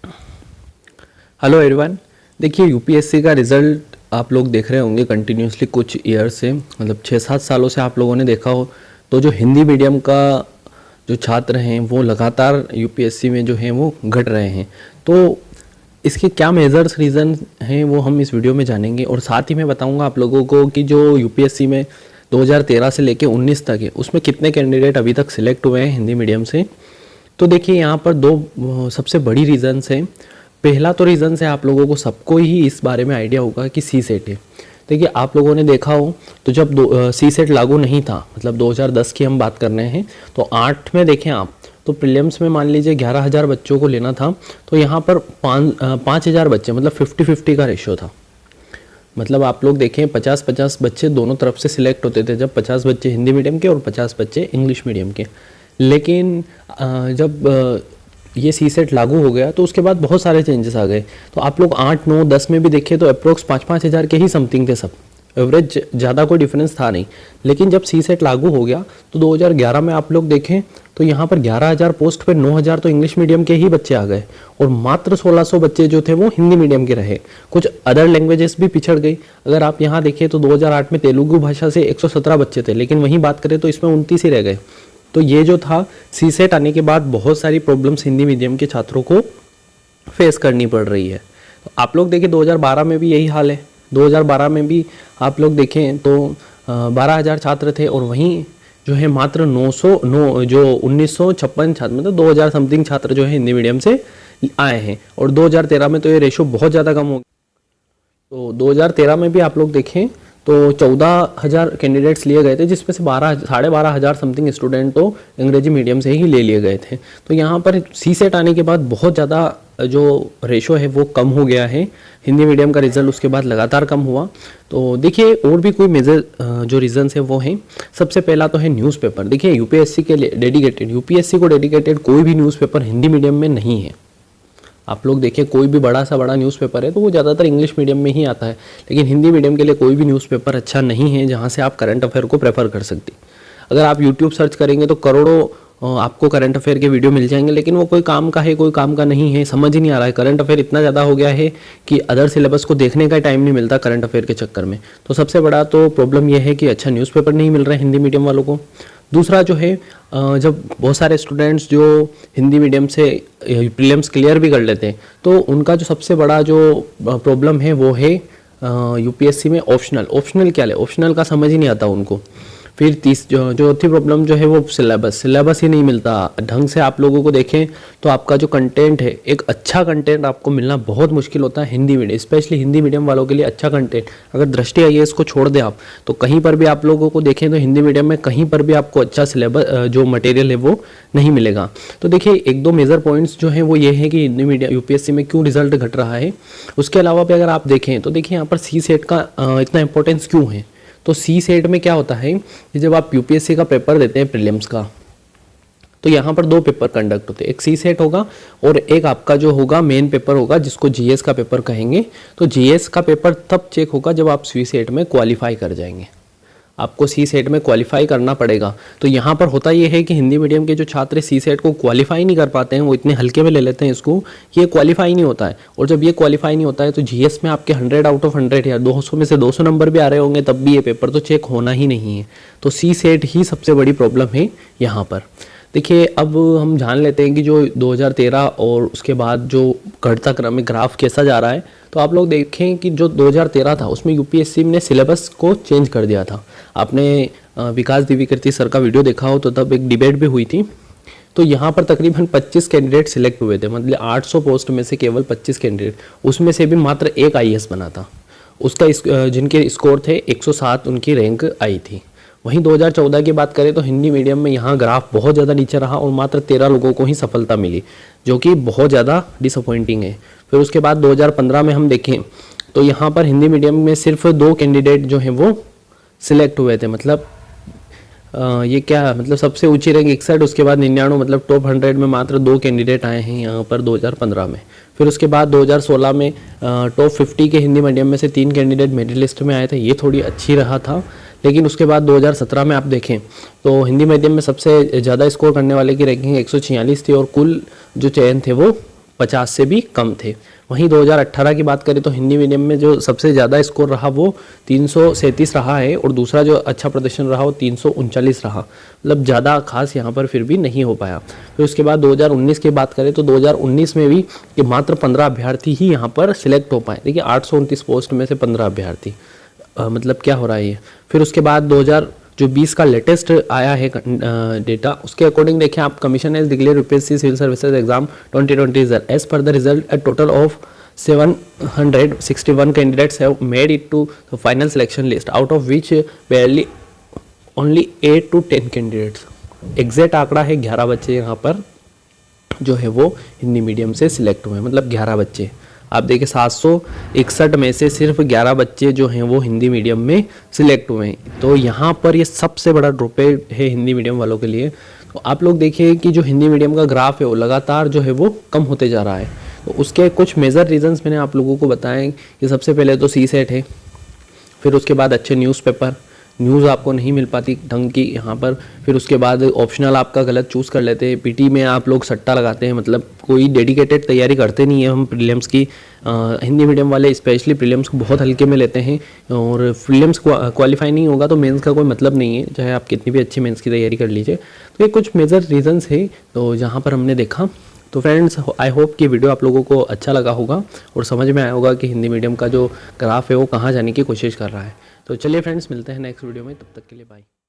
Hello everyone. देखिए UPSC का result आप लोग देख रहे होंगे कंटिन्यूसली कुछ ईयर से, मतलब 6-7 सालों से आप लोगों ने देखा हो। तो जो हिंदी मीडियम का जो छात्र हैं वो लगातार यूपीएससी में जो हैं वो घट रहे हैं। तो इसके क्या मेजर्स रीज़न हैं वो हम इस वीडियो में जानेंगे, और साथ ही मैं बताऊंगा आप लोगों को कि जो यूपीएससी में 2013 से लेके 19 तक है उसमें कितने कैंडिडेट अभी तक सिलेक्ट हुए हैं हिंदी मीडियम से। तो देखिए यहाँ पर दो सबसे बड़ी रीज़न्स हैं। पहला तो रीज़न्स है, आप लोगों को सबको ही इस बारे में आइडिया होगा कि सी सेट है। देखिए आप लोगों ने देखा हो तो जब सी सेट लागू नहीं था, मतलब 2010 की हम बात कर रहे हैं, तो 8 में देखें आप तो प्रीलिम्स में मान लीजिए 11,000 बच्चों को लेना था, तो यहाँ पर 5,000 बच्चे, मतलब 50-50 का रेशियो था। मतलब आप लोग देखें 50-50 बच्चे दोनों तरफ से सिलेक्ट होते थे, जब 50 बच्चे हिंदी मीडियम के और 50 बच्चे इंग्लिश मीडियम के। लेकिन जब ये सी सेट लागू हो गया तो उसके बाद बहुत सारे चेंजेस आ गए। तो आप लोग 8, 9, 10 में भी देखें तो अप्रोक्स 5-5 हज़ार के ही समथिंग थे सब, एवरेज ज़्यादा कोई डिफरेंस था नहीं। लेकिन जब सी सेट लागू हो गया तो 2011 में आप लोग देखें तो यहाँ पर 11,000 पोस्ट पर 9,000 तो इंग्लिश मीडियम के ही बच्चे आ गए, और मात्र 1,600 बच्चे जो थे वो हिंदी मीडियम के रहे। कुछ अदर लैंग्वेजेस भी पिछड़ गई। अगर आप यहाँ देखें तो 2008 में तेलुगु भाषा से 117 बच्चे थे, लेकिन वहीं बात करें तो इसमें 29 ही रह गए। तो ये जो था सी सेट आने के बाद बहुत सारी प्रॉब्लम्स हिंदी मीडियम के छात्रों को फेस करनी पड़ रही है। तो आप लोग देखें 2012 में भी यही हाल है। 2012 में भी आप लोग देखें तो 12,000 छात्र थे, और वहीं जो है मात्र 1956 छात्र, मतलब 2,000 समथिंग छात्र जो है हिंदी मीडियम से आए हैं। और 2013 में तो ये रेशो बहुत ज़्यादा कम हो गया। तो 2013 में भी आप लोग देखें तो 14,000 कैंडिडेट्स लिए गए थे, जिसमें से 12,500 समथिंग स्टूडेंट तो अंग्रेजी मीडियम से ही ले लिए गए थे। तो यहाँ पर सी सेट आने के बाद बहुत ज़्यादा जो रेशो है वो कम हो गया है। हिंदी मीडियम का रिजल्ट उसके बाद लगातार कम हुआ। तो देखिए और भी कोई मेजर जो रीज़न्स है वो हैं। सबसे पहला तो है न्यूज़पेपर। देखिए यूपीएससी के लिए डेडिकेटेड, यूपीएससी को डेडिकेटेड कोई भी न्यूज़पेपर हिंदी मीडियम में नहीं है। आप लोग देखें कोई भी बड़ा सा बड़ा न्यूज़पेपर है तो वो ज़्यादातर इंग्लिश मीडियम में ही आता है, लेकिन हिंदी मीडियम के लिए कोई भी न्यूज़पेपर अच्छा नहीं है जहाँ से आप करंट अफेयर को प्रेफर कर सकते। अगर आप यूट्यूब सर्च करेंगे तो करोड़ों आपको करंट अफेयर के वीडियो मिल जाएंगे, लेकिन वो कोई काम का है कोई काम का नहीं है, समझ ही नहीं आ रहा है। करंट अफेयर इतना ज़्यादा हो गया है कि अदर सिलेबस को देखने का टाइम नहीं मिलता करंट अफेयर के चक्कर में। तो सबसे बड़ा तो प्रॉब्लम यह है कि अच्छा न्यूज़पेपर नहीं मिल रहा है हिंदी मीडियम वालों को। दूसरा जो है, जब बहुत सारे स्टूडेंट्स जो हिंदी मीडियम से प्रीलिम्स क्लियर भी कर लेते हैं तो उनका जो सबसे बड़ा जो प्रॉब्लम है वो है यूपीएससी में ऑप्शनल क्या है, ऑप्शनल का समझ ही नहीं आता उनको। फिर चौथी प्रॉब्लम जो है वो सिलेबस ही नहीं मिलता ढंग से। आप लोगों को देखें तो आपका जो कंटेंट है, एक अच्छा कंटेंट आपको मिलना बहुत मुश्किल होता है Hindi medium, specially Hindi medium वालों के लिए। अच्छा कंटेंट अगर दृष्टि आईएएस को छोड़ दें आप, तो कहीं पर भी आप लोगों को देखें तो हिंदी मीडियम में कहीं पर भी आपको अच्छा सिलेबस जो मटेरियल है वो नहीं मिलेगा। तो देखिए एक दो मेजर पॉइंट्स जो हैं वो ये है कि हिंदी मीडियम यूपीएससी में क्यों रिजल्ट घट रहा है। उसके अलावा भी अगर आप देखें तो देखिए यहाँ पर सी सेट का इतना इंपॉर्टेंस क्यों है। तो सी सेट में क्या होता है कि जब आप यूपीएससी का पेपर देते हैं प्रीलिम्स का, तो यहाँ पर 2 पेपर कंडक्ट होते हैं। एक सी सेट होगा और एक आपका जो होगा मेन पेपर होगा जिसको जीएस का पेपर कहेंगे। तो जीएस का पेपर तब चेक होगा जब आप सी सेट में क्वालिफाई कर जाएंगे। आपको सी सेट में क्वालिफाई करना पड़ेगा। तो यहाँ पर होता ये है कि हिंदी मीडियम के जो छात्र सी सेट को क्वालिफाई नहीं कर पाते हैं, वो इतने हल्के में ले लेते हैं इसको, ये क्वालिफाई नहीं होता है। और जब ये क्वालिफाई नहीं होता है तो जीएस में आपके 100 आउट ऑफ 100 या 200 में से 200 नंबर भी आ रहे होंगे तब भी ये पेपर तो चेक होना ही नहीं है। तो सी सेट ही सबसे बड़ी प्रॉब्लम है यहाँ पर। देखिए अब हम जान लेते हैं कि जो 2013 और उसके बाद जो घटता क्रमिक ग्राफ कैसा जा रहा है। तो आप लोग देखें कि जो 2013 था उसमें यूपीएससी ने सिलेबस को चेंज कर दिया था। आपने विकास दिव्यकीर्ति सर का वीडियो देखा हो तो तब एक डिबेट भी हुई थी। तो यहाँ पर तकरीबन 25 कैंडिडेट सिलेक्ट हुए थे, मतलब 800 पोस्ट में से केवल 25 कैंडिडेट, उसमें से भी मात्र एक आईएएस बना था। उसका जिनके स्कोर थे 107 उनकी रैंक आई थी। वहीं 2014 की बात करें तो हिंदी मीडियम में यहाँ ग्राफ बहुत ज़्यादा नीचे रहा और मात्र 13 लोगों को ही सफलता मिली, जो कि बहुत ज़्यादा डिसअपॉइंटिंग है। फिर उसके बाद 2015 में हम देखें तो यहाँ पर हिंदी मीडियम में सिर्फ 2 कैंडिडेट जो हैं वो सिलेक्ट हुए थे। मतलब ये क्या, मतलब सबसे ऊंची रैंक 61, उसके बाद 99, मतलब टॉप 100 में मात्र 2 कैंडिडेट आए हैं यहाँ पर 2015 में। फिर उसके बाद 2016 में टॉप 50 के हिंदी मीडियम में से 3 कैंडिडेट मेरिट लिस्ट में आए थे, ये थोड़ी अच्छी रहा था। लेकिन उसके बाद 2017 में आप देखें तो हिंदी मीडियम में सबसे ज़्यादा स्कोर करने वाले की रैंकिंग 146 थी और कुल जो चयन थे वो 50 से भी कम थे। वहीं 2018 की बात करें तो हिंदी मीडियम में जो सबसे ज़्यादा स्कोर रहा वो 337 रहा है और दूसरा जो अच्छा प्रदर्शन रहा वो 339 रहा। मतलब ज़्यादा खास यहाँ पर फिर भी नहीं हो पाया। फिर उसके बाद 2019 की बात करें तो 2019 में भी कि मात्र 15 अभ्यर्थी ही यहाँ पर सिलेक्ट हो पाए। देखिए 829 पोस्ट में से 15 अभ्यर्थी, मतलब क्या हो रहा है ये। फिर उसके बाद 2020 का लेटेस्ट आया है डेटा, उसके अकॉर्डिंग देखें आप, commission has declared UPSC civil services exam 2020 result as per the result, a total of 761 candidates have made it to the final selection list, out of which barely only 8 to 10 candidates. Exact आंकड़ा है 11 बच्चे यहाँ पर जो है वो Hindi medium से select हुए हैं, मतलब 11 बच्चे। आप देखिए 761 में से सिर्फ 11 बच्चे जो हैं वो हिंदी मीडियम में सिलेक्ट हुए हैं। तो यहाँ पर ये सबसे बड़ा ड्रॉप है हिंदी मीडियम वालों के लिए। तो आप लोग देखिए कि जो हिंदी मीडियम का ग्राफ है वो लगातार जो है वो कम होते जा रहा है। तो उसके कुछ मेजर रीजंस मैंने आप लोगों को बताए कि सबसे पहले तो CSET है, फिर उसके बाद अच्छे न्यूज़पेपर, न्यूज़ आपको नहीं मिल पाती ढंग की यहाँ पर। फिर उसके बाद ऑप्शनल आपका गलत चूज़ कर लेते हैं, पीटी में आप लोग सट्टा लगाते हैं, मतलब कोई डेडिकेटेड तैयारी करते नहीं है हम प्रीलिम्स की। हिंदी मीडियम वाले स्पेशली प्रीलिम्स को बहुत हल्के में लेते हैं और प्रीलिम्स क्वालिफाई नहीं होगा तो मेंस का कोई मतलब नहीं है, चाहे आप कितनी भी अच्छी मेंस की तैयारी कर लीजिए। तो ये कुछ मेजर रीजंस है तो जहाँ पर हमने देखा। तो फ्रेंड्स आई होप कि वीडियो आप लोगों को अच्छा लगा होगा और समझ में आया होगा कि हिंदी मीडियम का जो ग्राफ है वो कहाँ जाने की कोशिश कर रहा है। तो चलिए फ्रेंड्स, मिलते हैं नेक्स्ट वीडियो में, तब तक के लिए बाय।